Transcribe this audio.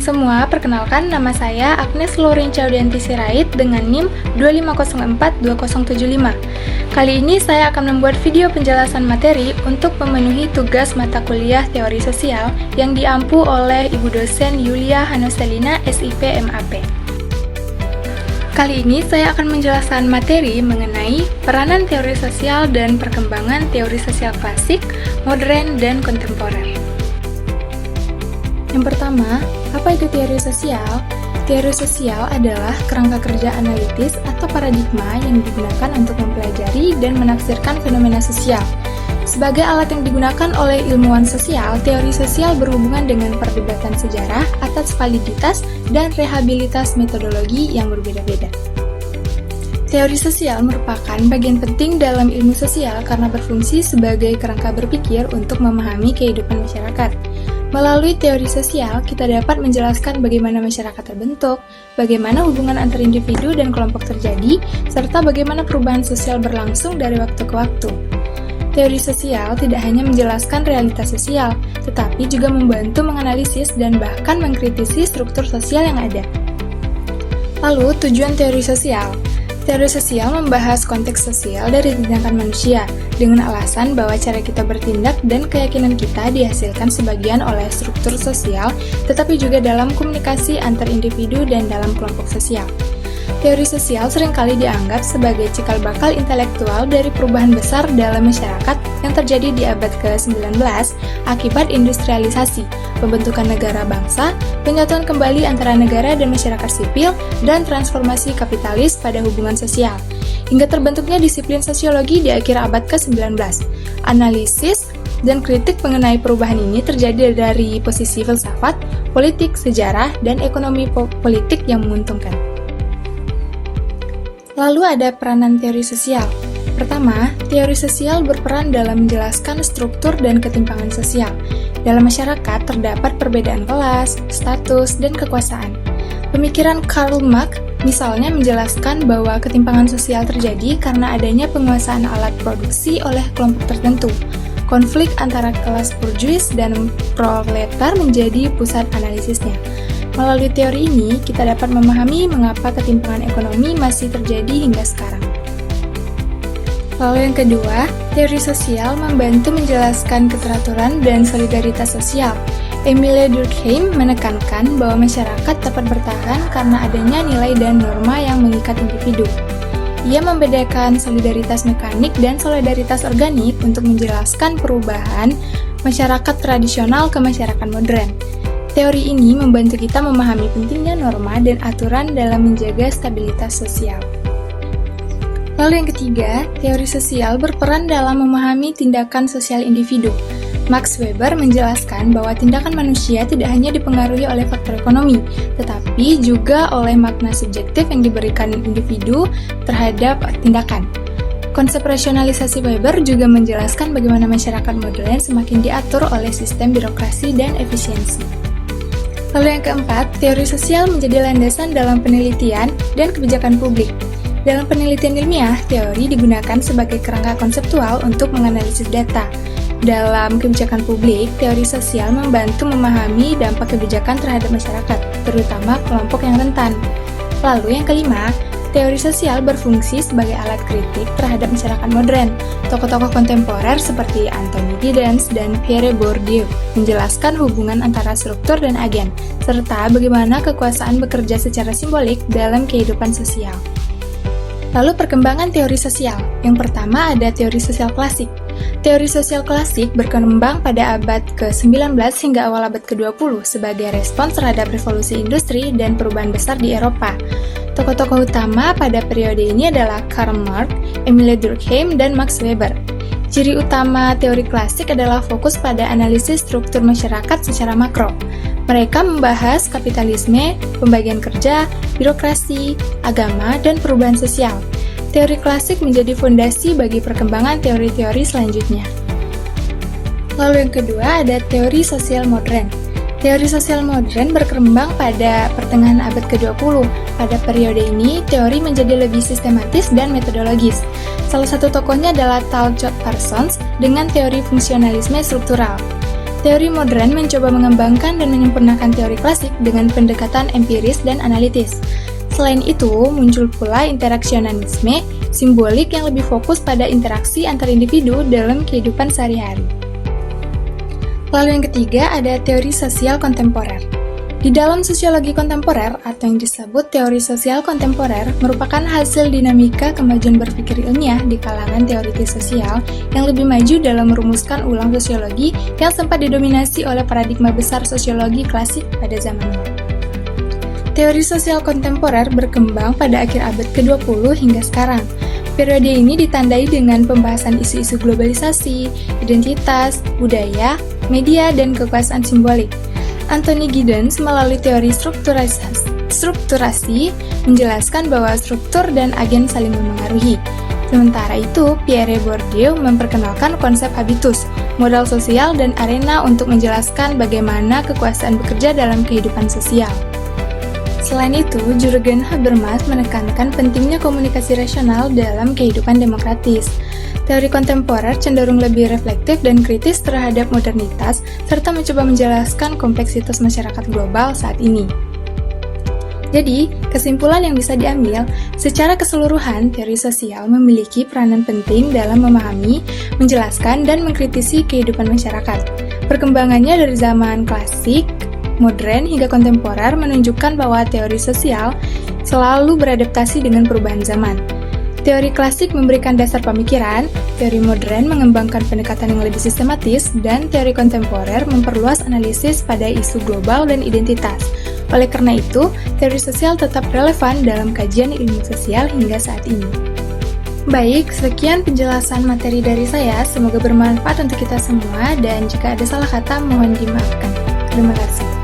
teman-teman semua, perkenalkan nama saya Agnes Lorin Caudianti Sirait dengan NIM 2504275. Kali ini saya akan membuat video penjelasan materi untuk memenuhi tugas mata kuliah teori sosial yang diampu oleh Ibu dosen Yulia Hanoselina, SIP MAP. Kali ini saya akan menjelaskan materi mengenai peranan teori sosial dan perkembangan teori sosial klasik, modern, dan kontemporer. Yang pertama, apa itu teori sosial? Teori sosial adalah kerangka kerja analitis atau paradigma yang digunakan untuk mempelajari dan menafsirkan fenomena sosial. Sebagai alat yang digunakan oleh ilmuwan sosial, teori sosial berhubungan dengan perdebatan sejarah atas validitas dan rehabilitas metodologi yang berbeda-beda. Teori sosial merupakan bagian penting dalam ilmu sosial karena berfungsi sebagai kerangka berpikir untuk memahami kehidupan masyarakat. Melalui teori sosial, kita dapat menjelaskan bagaimana masyarakat terbentuk, bagaimana hubungan antar individu dan kelompok terjadi, serta bagaimana perubahan sosial berlangsung dari waktu ke waktu. Teori sosial tidak hanya menjelaskan realitas sosial, tetapi juga membantu menganalisis dan bahkan mengkritisi struktur sosial yang ada. Lalu, tujuan teori sosial. Teori sosial membahas konteks sosial dari tindakan manusia, dengan alasan bahwa cara kita bertindak dan keyakinan kita dihasilkan sebagian oleh struktur sosial, tetapi juga dalam komunikasi antar individu dan dalam kelompok sosial. Teori sosial seringkali dianggap sebagai cikal bakal intelektual dari perubahan besar dalam masyarakat yang terjadi di abad ke-19 akibat industrialisasi, pembentukan negara bangsa, penyatuan kembali antara negara dan masyarakat sipil, dan transformasi kapitalis pada hubungan sosial, hingga terbentuknya disiplin sosiologi di akhir abad ke-19. Analisis dan kritik mengenai perubahan ini terjadi dari posisi filsafat, politik, sejarah, dan ekonomi politik yang menguntungkan. Lalu ada peranan teori sosial. Pertama, teori sosial berperan dalam menjelaskan struktur dan ketimpangan sosial. Dalam masyarakat terdapat perbedaan kelas, status, dan kekuasaan. Pemikiran Karl Marx misalnya menjelaskan bahwa ketimpangan sosial terjadi karena adanya penguasaan alat produksi oleh kelompok tertentu. Konflik antara kelas bourgeois dan proletar menjadi pusat analisisnya. Melalui teori ini, kita dapat memahami mengapa ketimpangan ekonomi masih terjadi hingga sekarang. Lalu yang kedua, teori sosial membantu menjelaskan keteraturan dan solidaritas sosial. Emile Durkheim menekankan bahwa masyarakat dapat bertahan karena adanya nilai dan norma yang mengikat individu. Ia membedakan solidaritas mekanik dan solidaritas organik untuk menjelaskan perubahan masyarakat tradisional ke masyarakat modern. Teori ini membantu kita memahami pentingnya norma dan aturan dalam menjaga stabilitas sosial. Lalu yang ketiga, teori sosial berperan dalam memahami tindakan sosial individu. Max Weber menjelaskan bahwa tindakan manusia tidak hanya dipengaruhi oleh faktor ekonomi, tetapi juga oleh makna subjektif yang diberikan individu terhadap tindakan. Konsep rasionalisasi Weber juga menjelaskan bagaimana masyarakat modern semakin diatur oleh sistem birokrasi dan efisiensi. Lalu yang keempat, teori sosial menjadi landasan dalam penelitian dan kebijakan publik. Dalam penelitian ilmiah, teori digunakan sebagai kerangka konseptual untuk menganalisis data. Dalam kebijakan publik, teori sosial membantu memahami dampak kebijakan terhadap masyarakat, terutama kelompok yang rentan. Lalu yang kelima, teori sosial berfungsi sebagai alat kritik terhadap masyarakat modern. Tokoh-tokoh kontemporer seperti Anthony Giddens dan Pierre Bourdieu menjelaskan hubungan antara struktur dan agen, serta bagaimana kekuasaan bekerja secara simbolik dalam kehidupan sosial. Lalu perkembangan teori sosial. Yang pertama ada teori sosial klasik. Teori sosial klasik berkembang pada abad ke-19 hingga awal abad ke-20 sebagai respons terhadap revolusi industri dan perubahan besar di Eropa. Tokoh-tokoh utama pada periode ini adalah Karl Marx, Emile Durkheim, dan Max Weber. Ciri utama teori klasik adalah fokus pada analisis struktur masyarakat secara makro. Mereka membahas kapitalisme, pembagian kerja, birokrasi, agama, dan perubahan sosial. Teori klasik menjadi fondasi bagi perkembangan teori-teori selanjutnya. Lalu yang kedua ada teori sosial modern. Teori sosial modern berkembang pada pertengahan abad ke-20. Pada periode ini, teori menjadi lebih sistematis dan metodologis. Salah satu tokohnya adalah Tal Parsons dengan teori fungsionalisme struktural. Teori modern mencoba mengembangkan dan menyempurnakan teori klasik dengan pendekatan empiris dan analitis. Selain itu, muncul pula interaksionalisme simbolik yang lebih fokus pada interaksi antar individu dalam kehidupan sehari-hari. Lalu yang ketiga ada teori sosial kontemporer. Di dalam sosiologi kontemporer atau yang disebut teori sosial kontemporer merupakan hasil dinamika kemajuan berpikir ilmiah di kalangan teoritis sosial yang lebih maju dalam merumuskan ulang sosiologi yang sempat didominasi oleh paradigma besar sosiologi klasik pada zamannya. Teori sosial kontemporer berkembang pada akhir abad ke-20 hingga sekarang. Periode ini ditandai dengan pembahasan isu-isu globalisasi, identitas, budaya, media, dan kekuasaan simbolik. Anthony Giddens melalui teori strukturasi menjelaskan bahwa struktur dan agen saling memengaruhi. Sementara itu, Pierre Bourdieu memperkenalkan konsep habitus, modal sosial dan arena untuk menjelaskan bagaimana kekuasaan bekerja dalam kehidupan sosial. Selain itu, Jürgen Habermas menekankan pentingnya komunikasi rasional dalam kehidupan demokratis. Teori kontemporer cenderung lebih reflektif dan kritis terhadap modernitas, serta mencoba menjelaskan kompleksitas masyarakat global saat ini. Jadi, kesimpulan yang bisa diambil, secara keseluruhan, teori sosial memiliki peranan penting dalam memahami, menjelaskan, dan mengkritisi kehidupan masyarakat. Perkembangannya dari zaman klasik, modern, hingga kontemporer menunjukkan bahwa teori sosial selalu beradaptasi dengan perubahan zaman. Teori klasik memberikan dasar pemikiran, teori modern mengembangkan pendekatan yang lebih sistematis, dan teori kontemporer memperluas analisis pada isu global dan identitas. Oleh karena itu, teori sosial tetap relevan dalam kajian ilmu sosial hingga saat ini. Baik, sekian penjelasan materi dari saya, semoga bermanfaat untuk kita semua, dan jika ada salah kata mohon dimaafkan. Terima kasih.